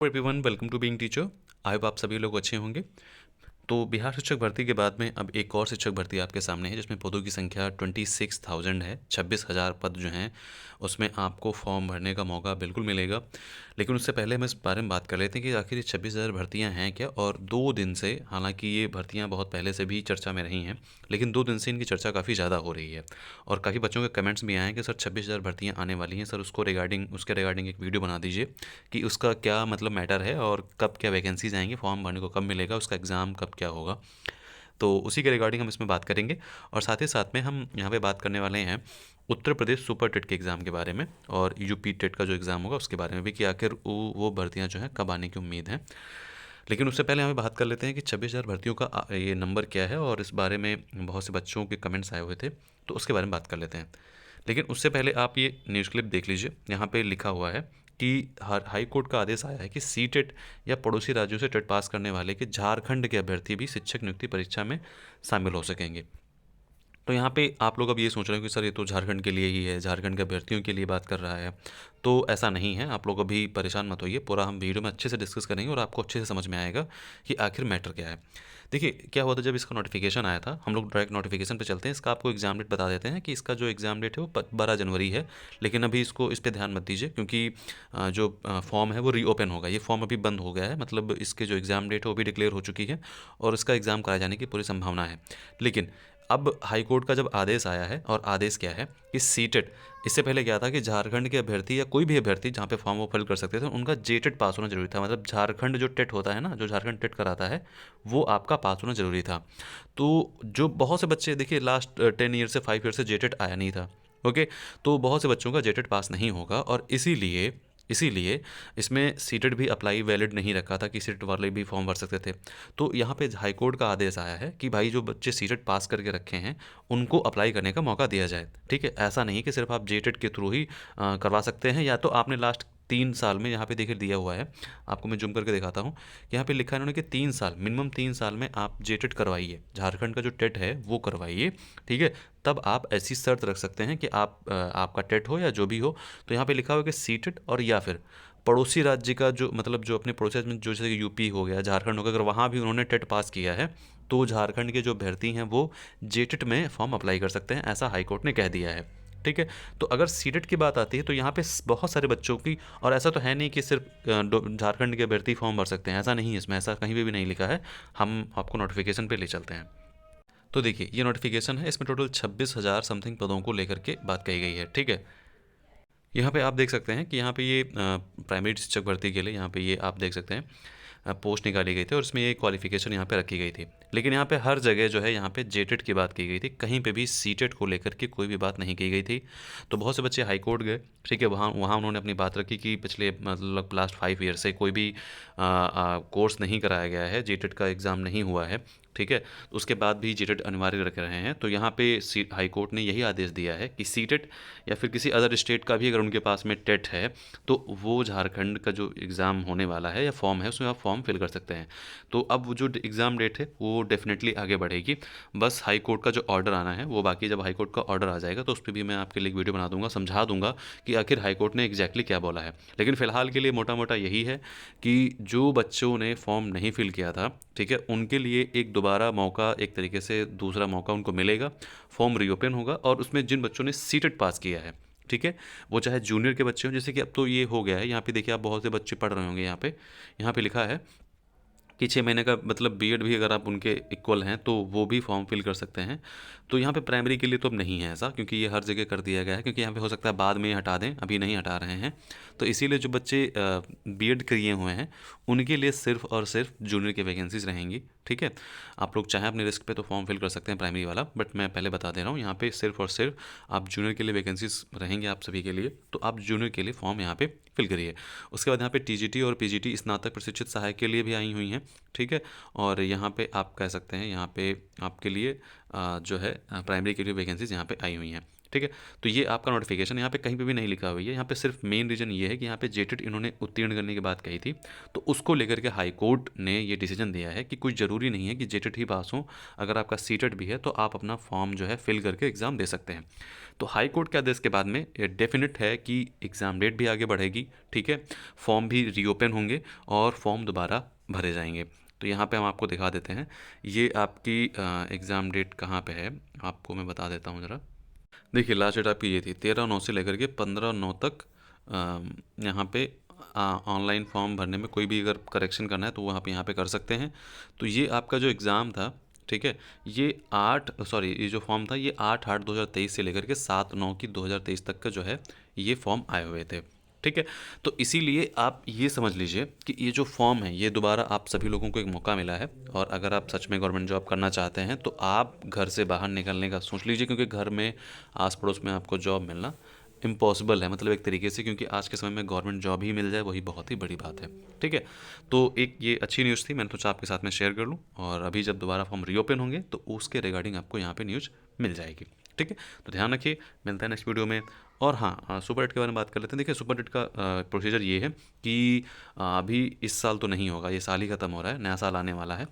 Everyone, welcome to being teacher. I hope आप सभी लोग अच्छे होंगे। तो बिहार शिक्षक भर्ती के बाद में अब एक और शिक्षक भर्ती आपके सामने है जिसमें पदों की संख्या 26,000 है। 26,000 पद जो हैं उसमें आपको फॉर्म भरने का मौका बिल्कुल मिलेगा। लेकिन उससे पहले हम इस बारे में बात कर लेते हैं कि आखिर ये 26,000 भर्तियां हैं क्या। और 2 दिन से, हालांकि ये भर्तियां बहुत पहले से भी चर्चा में रही हैं, लेकिन 2 दिन से इनकी चर्चा काफ़ी ज़्यादा हो रही है। और काफ़ी बच्चों के कमेंट्स भी आए हैं कि सर 26,000 भर्तियाँ आने वाली हैं सर, उसके रिगार्डिंग एक वीडियो बना दीजिए कि उसका क्या मतलब मैटर है और कब क्या वैकेंसीज आएंगी, फॉर्म भरने को कब मिलेगा, उसका एग्ज़ाम कब क्या होगा। तो उसी के रिगार्डिंग हम इसमें बात करेंगे। और साथ ही साथ में हम यहाँ पे बात करने वाले हैं उत्तर प्रदेश सुपर टेट के एग्ज़ाम के बारे में और यूपी टेट का जो एग्ज़ाम होगा उसके बारे में भी, कि आखिर वो भर्तियाँ जो हैं कब आने की उम्मीद है। लेकिन उससे पहले हमें बात कर लेते हैं कि 26,000 भर्तियों का ये नंबर क्या है, और इस बारे में बहुत से बच्चों के कमेंट्स आए हुए थे, तो उसके बारे में बात कर लेते हैं। लेकिन उससे पहले आप ये न्यूज़ क्लिप देख लीजिए। यहाँ पे लिखा हुआ है कि हाई कोर्ट का आदेश आया है कि सी टेट या पड़ोसी राज्यों से टेट पास करने वाले के झारखंड के अभ्यर्थी भी शिक्षक नियुक्ति परीक्षा में शामिल हो सकेंगे। तो यहाँ पे आप लोग अब ये सोच रहे हो कि सर ये तो झारखंड के लिए ही है, झारखंड के अभ्यर्थियों के लिए बात कर रहा है। तो ऐसा नहीं है, आप लोग अभी परेशान मत होइए। पूरा हम वीडियो में अच्छे से डिस्कस करेंगे और आपको अच्छे से समझ में आएगा कि आखिर मैटर क्या है। देखिए क्या हुआ था, जब इसका नोटिफिकेशन आया था, हम लोग डायरेक्ट नोटिफिकेशन पे चलते हैं। इसका आपको एग्जाम डेट बता देते हैं कि इसका जो एग्ज़ाम डेट है वो 12 जनवरी है। लेकिन अभी इस पर ध्यान मत दीजिए, क्योंकि जो फॉर्म है वो रीओपन होगा। ये फॉर्म अभी बंद हो गया है, मतलब इसके जो एग्ज़ाम डेट है वो भी डिक्लेयर हो चुकी है और इसका एग्ज़ाम कराए जाने की पूरी संभावना है। लेकिन अब हाई कोर्ट का जब आदेश आया है, और आदेश क्या है कि सीटेट, इससे पहले क्या था कि झारखंड के अभ्यर्थी या कोई भी अभ्यर्थी जहाँ पे फॉर्म वो फिल कर सकते थे, उनका जेटेट पास होना जरूरी था। मतलब झारखंड जो टेट होता है ना, जो झारखंड टेट कराता है, वो आपका पास होना जरूरी था। तो जो बहुत से बच्चे, देखिए लास्ट 10 ईयर से 5 ईयर से जेटेट आया नहीं था। ओके, तो बहुत से बच्चों का जेटेट पास नहीं होगा, और इसीलिए इसीलिए इसमें सीटेट भी अप्लाई वैलिड नहीं रखा था कि सीटेट वाले भी फॉर्म भर सकते थे। तो यहाँ पे हाई कोर्ट का आदेश आया है कि भाई जो बच्चे सीटेट पास करके रखे हैं उनको अप्लाई करने का मौका दिया जाए। ठीक है, ऐसा नहीं कि सिर्फ आप जेटेट के थ्रू ही करवा सकते हैं, या तो आपने लास्ट 3 साल में, यहाँ पे देखिए दिया हुआ है, आपको मैं जूम करके दिखाता हूँ। यहाँ पे लिखा है इन्होंने कि 3 साल, मिनिमम 3 साल में आप जेटेट करवाइए, झारखंड का जो टेट है वो करवाइए। ठीक है, तब आप ऐसी शर्त रख सकते हैं कि आपका टेट हो या जो भी हो। तो यहाँ पे लिखा हुआ है कि सीटेट, और या फिर पड़ोसी राज्य का जो, मतलब जो अपने पड़ोसी राज्य में, जो जैसे यूपी हो गया, झारखंड हो गया, अगर वहाँ भी उन्होंने टेट पास किया है तो झारखंड के जो अभ्यर्थी हैं वो जेटेट में फॉर्म अप्लाई कर सकते हैं, ऐसा हाईकोर्ट ने कह दिया है। ठीक है, तो अगर सीटेट की बात आती है तो यहाँ पे बहुत सारे बच्चों की, और ऐसा तो है नहीं कि सिर्फ झारखंड के अभ्यर्थी फॉर्म भर सकते हैं, ऐसा नहीं है, इसमें ऐसा कहीं पे भी नहीं लिखा है। हम आपको नोटिफिकेशन पे ले चलते हैं। तो देखिए ये नोटिफिकेशन है, इसमें टोटल 26,000 समथिंग पदों को लेकर के बात कही गई है। ठीक है, यहाँ पे आप देख सकते हैं कि यहाँ पे ये प्राइमरी शिक्षक भर्ती के लिए, यहाँ पे ये आप देख सकते हैं पोस्ट निकाली गई थी, और इसमें ये क्वालिफिकेशन यहाँ पे रखी गई थी। लेकिन यहाँ पे हर जगह जो है यहाँ पे जेटेट की बात की गई थी, कहीं पे भी सीटेट को लेकर के कोई भी बात नहीं की गई थी। तो बहुत से बच्चे हाई कोर्ट गए। ठीक है, वहाँ वहाँ उन्होंने अपनी बात रखी कि पिछले मतलब लास्ट 5 ईयर से कोई भी कोर्स नहीं कराया गया है, जेटेट का एग्ज़ाम नहीं हुआ है। ठीक है, तो उसके बाद भी जेटेट अनिवार्य रख रहे हैं। तो यहाँ पे हाई कोर्ट ने यही आदेश दिया है कि सीटेट या फिर किसी अदर स्टेट का भी अगर उनके पास में टेट है तो वो झारखंड का जो एग्ज़ाम होने वाला है या फॉर्म है उसमें आप फॉर्म फिल कर सकते हैं। तो अब वो जो एग्ज़ाम डेट है वो डेफिनेटली आगे बढ़ेगी। बस हाई कोर्ट का जो ऑर्डर आना है वो बाकी, जब हाई कोर्ट का ऑर्डर आ जाएगा तो उस पर भी मैं आपके लिए एक वीडियो बना दूंगा, समझा दूंगा कि आखिर हाई कोर्ट ने एग्जैक्टली क्या बोला है। लेकिन फ़िलहाल के लिए मोटा मोटा यही है कि जो बच्चों ने फॉर्म नहीं फिल किया था, ठीक है, उनके लिए एक दोबारा मौका, एक तरीके से दूसरा मौका उनको मिलेगा। फॉर्म रीओपन होगा, और उसमें जिन बच्चों ने सीटेट पास किया है, ठीक है, वो चाहे जूनियर के बच्चे हों, जैसे कि अब तो ये हो गया है, यहाँ पे देखिए आप बहुत से बच्चे पढ़ रहे होंगे, यहाँ पे लिखा है कि 6 महीने का मतलब बीएड भी अगर आप उनके इक्वल हैं तो वो भी फॉर्म फिल कर सकते हैं। तो यहाँ पे प्राइमरी के लिए तो अब नहीं है ऐसा, क्योंकि ये हर जगह कर दिया गया है, क्योंकि यहाँ पे हो सकता है बाद में हटा दें, अभी नहीं हटा रहे हैं। तो इसीलिए जो बच्चे बीएड किए हुए हैं उनके लिए सिर्फ और सिर्फ जूनियर की वैकेंसीज रहेंगी। ठीक है, आप लोग चाहें अपने रिस्क पे तो फॉर्म फिल कर सकते हैं प्राइमरी वाला, बट मैं पहले बता दे रहा हूँ यहाँ पे सिर्फ और सिर्फ आप जूनियर के लिए वैकेंसीज रहेंगे आप सभी के लिए। तो आप जूनियर के लिए फॉर्म यहाँ पे फिल करिए। उसके बाद यहाँ पे टीजीटी और पीजीटी स्नातक प्रशिक्षित सहायक के लिए भी आई हुई हैं। ठीक है, और यहाँ पे आप कह सकते हैं, यहाँ पे आपके लिए जो है प्राइमरी के लिए वैकेंसीज यहाँ पे आई हुई हैं। ठीक है। तो ये आपका नोटिफिकेशन यहाँ पे कहीं पे भी नहीं लिखा हुआ है, यहाँ पे सिर्फ मेन रीज़न ये है कि यहाँ पे जेटेट इन्होंने उत्तीर्ण करने की बात कही थी, तो उसको लेकर के हाई कोर्ट ने ये डिसीजन दिया है कि कुछ ज़रूरी नहीं है कि जेटेट ही पास हो, अगर आपका सीटेट भी है तो आप अपना फॉर्म जो है फिल करके एग्ज़ाम दे सकते हैं। तो हाई कोर्ट के आदेश के बाद में ये डेफिनेट है कि एग्ज़ाम डेट भी आगे बढ़ेगी, ठीक है, फॉर्म भी रीओपन होंगे और फॉर्म दोबारा भरे जाएंगे। तो यहाँ पे हम आपको दिखा देते हैं, ये आपकी एग्ज़ाम डेट कहाँ पे है, आपको मैं बता देता हूँ ज़रा। देखिए लास्ट डेट आपकी ये थी 13/9 से लेकर के 15/9 तक। यहाँ पे ऑनलाइन फॉर्म भरने में कोई भी अगर करेक्शन करना है तो वो आप यहाँ पे कर सकते हैं। तो ये आपका जो एग्ज़ाम था, ठीक है, ये ये जो फॉर्म था ये 8/8/2023 से लेकर के 7/9/2023 तक का जो है ये फॉर्म आए हुए थे, ठीक है। तो इसीलिए आप ये समझ लीजिए कि ये जो फॉर्म है ये दोबारा आप सभी लोगों को एक मौका मिला है, और अगर आप सच में गवर्नमेंट जॉब करना चाहते हैं तो आप घर से बाहर निकलने का सोच लीजिए, क्योंकि घर में आस पड़ोस में आपको जॉब मिलना इम्पॉसिबल है, मतलब एक तरीके से, क्योंकि आज के समय में गवर्नमेंट जॉब ही मिल जाए वही बहुत ही बड़ी बात है, ठीक है। तो एक ये अच्छी न्यूज़ थी, मैंने सोचा आपके साथ में शेयर कर लूँ, और अभी जब दोबारा फॉर्म रीओपन होंगे तो उसके रिगार्डिंग आपको यहाँ पे न्यूज़ मिल जाएगी, ठीक है। तो ध्यान रखिए, मिलता है नेक्स्ट वीडियो में। और हाँ, सुपर डेट के बारे में बात कर लेते हैं। देखिए सुपर डेट का प्रोसीजर ये है कि अभी इस साल तो नहीं होगा, ये साल ही ख़त्म हो रहा है, नया साल आने वाला है।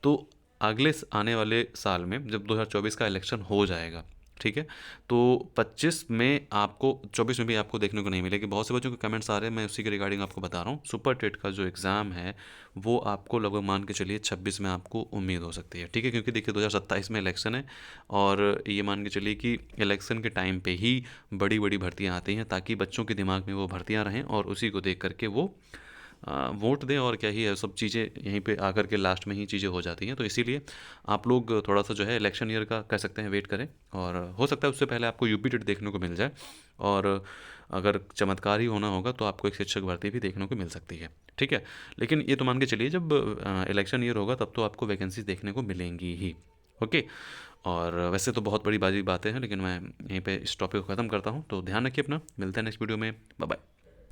तो आने वाले साल में जब 2024 का इलेक्शन हो जाएगा, ठीक है, तो 25 में आपको, 24 में भी आपको देखने को नहीं मिलेगी। बहुत से बच्चों के कमेंट्स आ रहे हैं, मैं उसी के रिगार्डिंग आपको बता रहा हूँ। सुपर टेट का जो एग्ज़ाम है वो आपको लगभग मान के चलिए 26 में आपको उम्मीद हो सकती है, ठीक है, क्योंकि देखिए 2027 में इलेक्शन है, और ये मान के चलिए कि इलेक्शन के टाइम पे ही बड़ी बड़ी भर्तियाँ आती हैं, ताकि बच्चों के दिमाग में वो भर्तियाँ रहें और उसी को देख करके वो वोट दें, और क्या ही है, सब चीज़ें यहीं पे आकर के लास्ट में ही चीज़ें हो जाती हैं। तो इसीलिए आप लोग थोड़ा सा जो है इलेक्शन ईयर का कह सकते हैं वेट करें, और हो सकता है उससे पहले आपको यूपी टेट देखने को मिल जाए, और अगर चमत्कार ही होना होगा तो आपको एक शिक्षक भर्ती भी देखने को मिल सकती है, ठीक है। लेकिन ये तो मान के चलिए जब इलेक्शन ईयर होगा तब तो आपको वैकेंसीज देखने को मिलेंगी ही, ओके। और वैसे तो बहुत बड़ी बाजी बातें हैं, लेकिन मैं यहीं पे इस टॉपिक को ख़त्म करता हूँ। तो ध्यान रखिए अपना, मिलते हैं नेक्स्ट वीडियो में, बाय बाय।